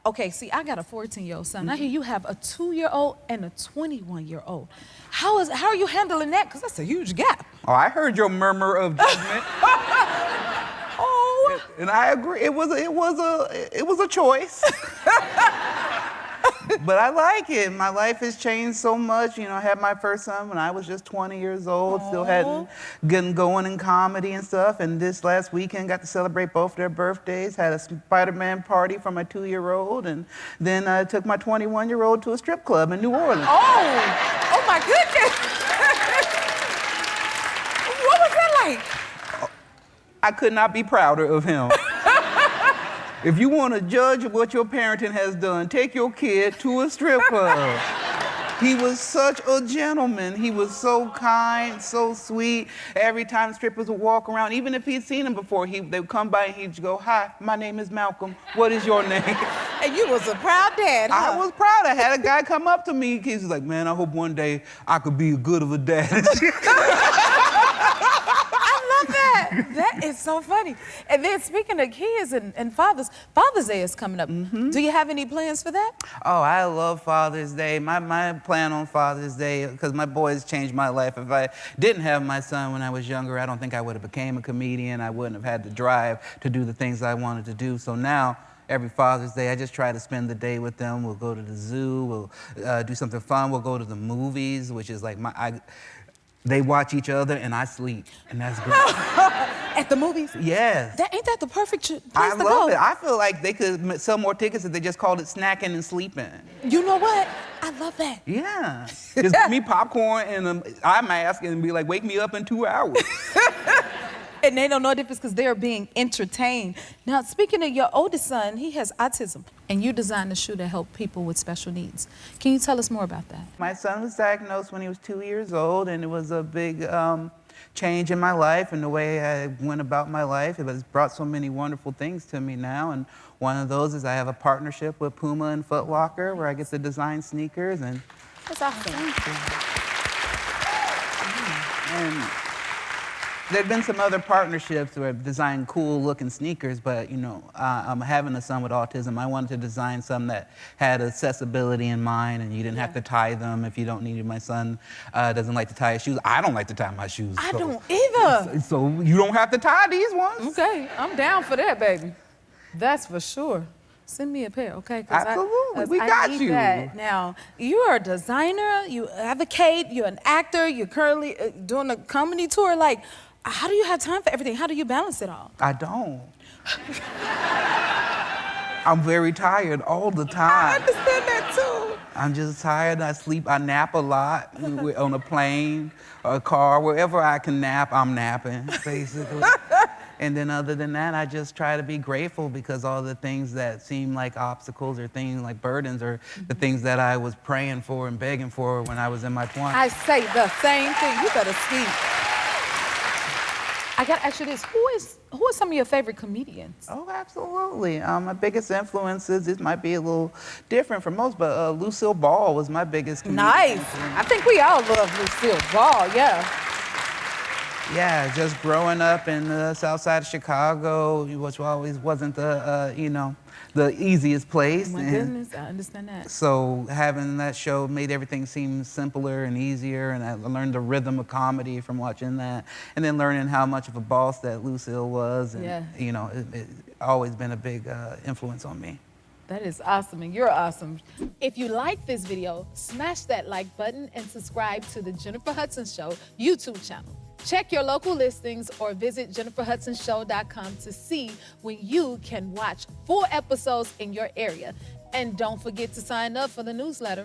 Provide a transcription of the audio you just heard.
Okay, see, I got a 14-year-old son. I hear you have a 2-year-old and a 21-year-old. How are you handling that? Because that's a huge gap. Oh, I heard your murmur of judgment. Oh. And I agree. It was a choice. But I like it. My life has changed so much. You know, I had my first son when I was just 20 years old. Still hadn't gotten going in comedy and stuff. And this last weekend got to celebrate both their birthdays. Had a Spider-Man party for my 2-year-old, and then I took my 21-year-old to a strip club in New Orleans. Oh my goodness! What was that like? I could not be prouder of him. If you want to judge what your parenting has done, take your kid to a strip club. He was such a gentleman. He was so kind, so sweet. Every time strippers would walk around, even if he'd seen him before, they would come by and he'd go, "Hi, my name is Malcolm. What is your name?" And you was a proud dad, huh? I was proud. I had a guy come up to me. He was like, "Man, I hope one day I could be as good of a dad." That is so funny. And then speaking of kids and fathers, Father's Day is coming up. Do you have any plans for that? Oh, I love Father's Day. My plan on Father's Day, because my boys changed my life. If I didn't have my son when I was younger, I don't think I would have became a comedian. I wouldn't have had the drive to do the things I wanted to do. So now, every Father's Day, I just try to spend the day with them. We'll go to the zoo, we'll do something fun. We'll go to the movies, which is like they watch each other and I sleep, and that's great. At the movies? Yes. Ain't that the perfect place to go? I love it. I feel like they could sell more tickets if they just called it snacking and sleeping. You know what? I love that. Yeah. Just give me popcorn and an eye mask and be like, "Wake me up in 2 hours." And they don't know the difference because they're being entertained. Now, speaking of your oldest son, he has autism, and you designed a shoe to help people with special needs. Can you tell us more about that? My son was diagnosed when he was 2 years old, and it was a big change in my life and the way I went about my life. It has brought so many wonderful things to me now, and one of those is I have a partnership with Puma and Foot Locker where I get to design sneakers. And that's awesome. Thank you. And there've been some other partnerships where I've designed cool-looking sneakers, but you know, I'm having a son with autism. I wanted to design some that had accessibility in mind, and you didn't have to tie them if you don't need it. My son doesn't like to tie his shoes. I don't like to tie my shoes. I don't either. So you don't have to tie these ones. Okay, I'm down for that, baby. That's for sure. Send me a pair, okay? Absolutely, we I got need you. That. Now, you're a designer, you advocate, you're an actor, you're currently doing a comedy tour. Like, how do you have time for everything? How do you balance it all? I don't. I'm very tired all the time. I understand that too. I'm just tired. I sleep, I nap a lot on a plane or a car. Wherever I can nap, I'm napping, basically. And then other than that, I just try to be grateful because all the things that seem like obstacles or things like burdens are the things that I was praying for and begging for when I was in my 20s. I say the same thing. You better speak. I gotta ask you this, who are some of your favorite comedians? Oh, absolutely. My biggest influences, this might be a little different from most, but Lucille Ball was my biggest comedian. Nice. I think we all love Lucille Ball, yeah. Yeah, just growing up in the south side of Chicago, which always wasn't the, the easiest place. Oh my goodness, I understand that. So having that show made everything seem simpler and easier, and I learned the rhythm of comedy from watching that, and then learning how much of a boss that Lucille was, and it's always been a big influence on me. That is awesome, and you're awesome. If you like this video, smash that like button and subscribe to the Jennifer Hudson Show YouTube channel. Check your local listings or visit jenniferhudsonshow.com to see when you can watch full episodes in your area. And don't forget to sign up for the newsletter.